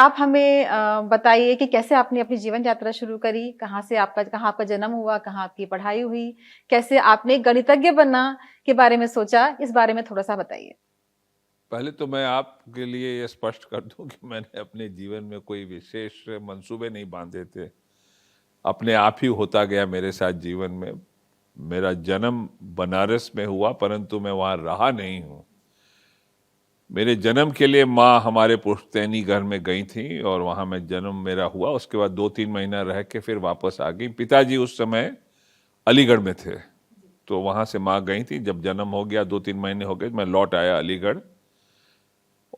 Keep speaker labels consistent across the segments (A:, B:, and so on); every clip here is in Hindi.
A: आप हमें बताइए कि कैसे आपने अपनी जीवन यात्रा शुरू करी? कहाँ आपका जन्म हुआ? कहाँ आपकी पढ़ाई हुई? कैसे आपने गणितज्ञ बनना के बारे में सोचा? इस बारे में थोड़ा-सा बताइए।
B: पहले तो मैं आपके लिए ये स्पष्ट कर दूं कि मैंने अपने जीवन में कोई विशेष मंसूबे नहीं बांधे थे। अपने आप ही होता गया मेरे साथ जीवन में। मेरा जन्म बनारस में हुआ, परंतु मैं वहां रहा नहीं हूं। मेरे जन्म के लिए माँ हमारे पुश्तैनी घर में गई थी और वहां मैं जन्म मेरा हुआ। उसके बाद 2-3 महीना रह के फिर वापस आ गई। पिताजी उस समय अलीगढ़ में थे, तो वहां से माँ गई थी। जब जन्म हो गया, 2-3 महीने हो गए, मैं लौट आया अलीगढ़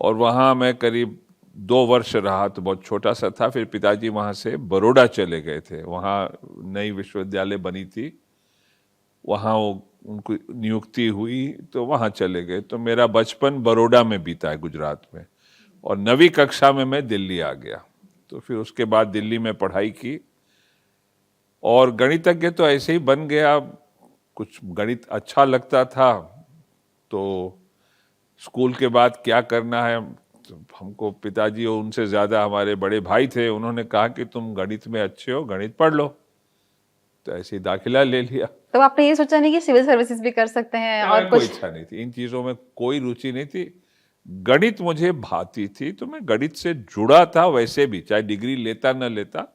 B: और वहाँ मैं करीब 2 वर्ष रहा। तो बहुत छोटा सा था। फिर पिताजी वहाँ से बड़ौदा चले गए थे। वहाँ नई विश्वविद्यालय बनी थी, वहाँ वो उनको नियुक्ति हुई तो वहाँ चले गए। तो मेरा बचपन बड़ौदा में बीता है, गुजरात में। और 9वीं कक्षा में मैं दिल्ली आ गया। तो फिर उसके बाद दिल्ली में पढ़ाई की और गणितज्ञ तो ऐसे ही बन गया। कुछ गणित अच्छा लगता था, तो स्कूल के बाद क्या करना है, तो हमको पिताजी और उनसे ज्यादा हमारे बड़े भाई थे, उन्होंने कहा कि तुम गणित में अच्छे हो, गणित पढ़ लो। तो ऐसे ही दाखिला ले लिया।
A: तो आपने ये सोचा नहीं कि सिविल सर्विसेज़ भी कर सकते हैं और
B: कोई
A: कुछ?
B: इच्छा नहीं थी, इन चीजों में कोई रुचि नहीं थी। गणित मुझे भाती थी, तो मैं गणित से जुड़ा था वैसे भी, चाहे डिग्री लेता न लेता।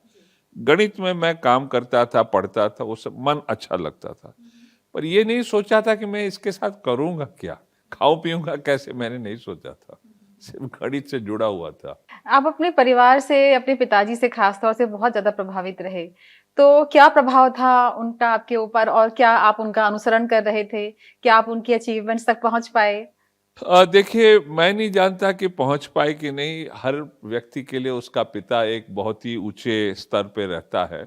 B: गणित में मैं काम करता था, पढ़ता था, वो सब मन अच्छा लगता था। पर ये नहीं सोचा था कि मैं इसके साथ करूंगा क्या, खाऊं पीऊंगा कैसे, मैंने नहीं सोचा था। सिर्फ गणित से जुड़ा हुआ था।
A: आप अपने परिवार से, अपने पिताजी से खास तौर से बहुत ज़्यादा प्रभावित रहे। तो क्या प्रभाव था उनका आपके ऊपर और क्या आप उनका अनुसरण कर रहे थे? क्या आप उनकी अचीवमेंट्स तक पहुँच पाए?
B: देखिए, मैं नहीं जानता कि पहुंच पाए कि नहीं। हर व्यक्ति के लिए उसका पिता एक बहुत ही ऊंचे स्तर पे रहता है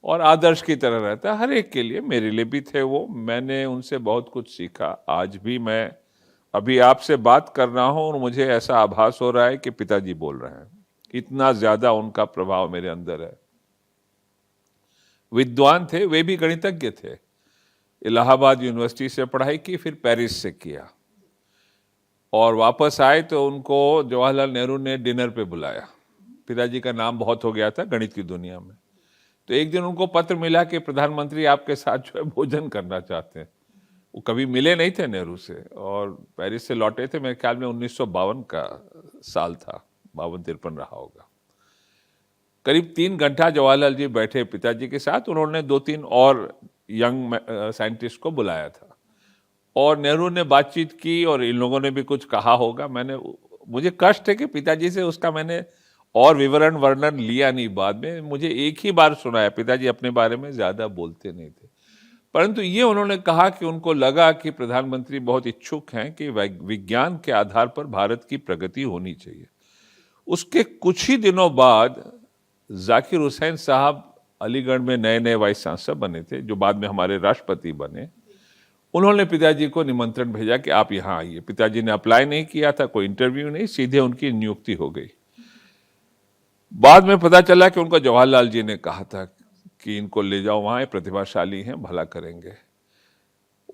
B: और आदर्श की तरह रहता है। हर एक के लिए, मेरे लिए भी थे वो। मैंने उनसे बहुत कुछ सीखा। आज भी मैं अभी आपसे बात कर रहा हूं और मुझे ऐसा आभास हो रहा है कि पिताजी बोल रहे हैं। इतना ज्यादा उनका प्रभाव मेरे अंदर है। विद्वान थे, वे भी गणितज्ञ थे। इलाहाबाद यूनिवर्सिटी से पढ़ाई की, फिर पेरिस से किया और वापस आए तो उनको जवाहरलाल नेहरू ने डिनर पे बुलाया। पिताजी का नाम बहुत हो गया था गणित की दुनिया में। तो एक दिन उनको पत्र मिला कि प्रधानमंत्री आपके साथ जो है भोजन करना चाहते हैं। वो कभी मिले नहीं थे नेहरू से और पेरिस से लौटे थे। मेरे ख्याल में 1952 का साल था, 52-53 रहा होगा। करीब 3 घंटा जवाहरलाल जी बैठे पिताजी के साथ। उन्होंने 2-3 और यंग साइंटिस्ट को बुलाया था और नेहरू ने बातचीत की और इन लोगों ने भी कुछ कहा होगा। मुझे कष्ट है कि पिताजी से उसका मैंने और विवरण वर्णन लिया नहीं। बाद में मुझे एक ही बार सुनाया। पिताजी अपने बारे में ज्यादा बोलते नहीं थे, परंतु ये उन्होंने कहा कि उनको लगा कि प्रधानमंत्री बहुत इच्छुक हैं कि विज्ञान के आधार पर भारत की प्रगति होनी चाहिए। उसके कुछ ही दिनों बाद जाकिर हुसैन साहब अलीगढ़ में नए नए वाइस चांसलर बने थे, जो बाद में हमारे राष्ट्रपति बने। उन्होंने पिताजी को निमंत्रण भेजा कि आप यहाँ आइए। पिताजी ने अप्लाई नहीं किया था, कोई इंटरव्यू नहीं, सीधे उनकी नियुक्ति हो गई। बाद में पता चला कि उनको जवाहरलाल जी ने कहा था कि इनको ले जाओ वहां, प्रतिभाशाली हैं, भला करेंगे।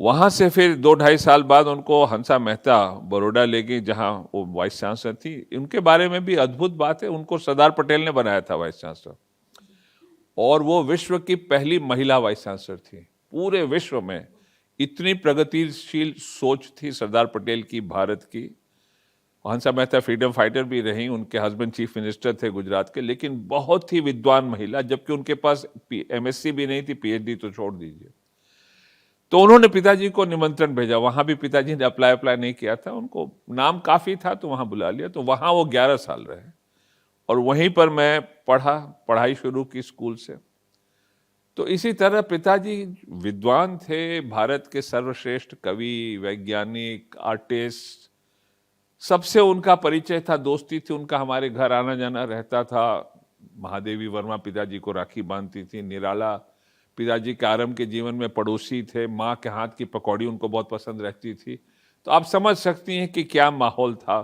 B: वहां से फिर 2-2.5 साल बाद उनको हंसा मेहता बड़ौदा ले गई, जहां वो वाइस चांसलर थी। उनके बारे में भी अद्भुत बात है, उनको सरदार पटेल ने बनाया था वाइस चांसलर और वो विश्व की पहली महिला वाइस चांसलर थी। पूरे विश्व में इतनी प्रगतिशील सोच थी सरदार पटेल की, भारत की। हंसा मेहता फ्रीडम फाइटर भी रही, उनके हस्बैंड चीफ मिनिस्टर थे गुजरात के, लेकिन बहुत ही विद्वान महिला, जबकि उनके पास एमएससी भी नहीं थी, पीएचडी तो छोड़ दीजिए। तो उन्होंने पिताजी को निमंत्रण भेजा। वहां भी पिताजी ने अप्लाई नहीं किया था, उनको नाम काफी था तो वहां बुला लिया। तो वहां वो 11 साल रहे और वहीं पर मैं पढ़ाई शुरू की स्कूल से। तो इसी तरह पिताजी विद्वान थे, भारत के सर्वश्रेष्ठ कवि, वैज्ञानिक, आर्टिस्ट, सबसे उनका परिचय था, दोस्ती थी उनका, हमारे घर आना जाना रहता था। महादेवी वर्मा पिताजी को राखी बांधती थी। निराला पिताजी के आरंभ के जीवन में पड़ोसी थे। माँ के हाथ की पकौड़ी उनको बहुत पसंद रहती थी। तो आप समझ सकती हैं कि क्या माहौल था।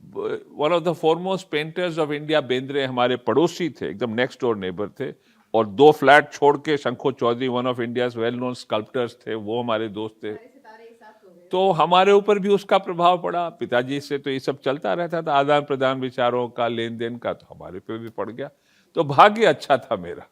B: One of the foremost painters of India Bendre हमारे पड़ोसी थे, एकदम नेक्स्ट डोर नेबर थे। और 2 फ्लैट छोड़ के Shankho Chowdhury, one of India well known sculptors थे, वो हमारे दोस्त थे। तो हमारे ऊपर भी उसका प्रभाव पड़ा। पिताजी से तो ये सब चलता रहता था, आदान प्रदान विचारों का, लेन देन का, तो हमारे पे भी पड़ गया। तो भाग्य अच्छा था मेरा।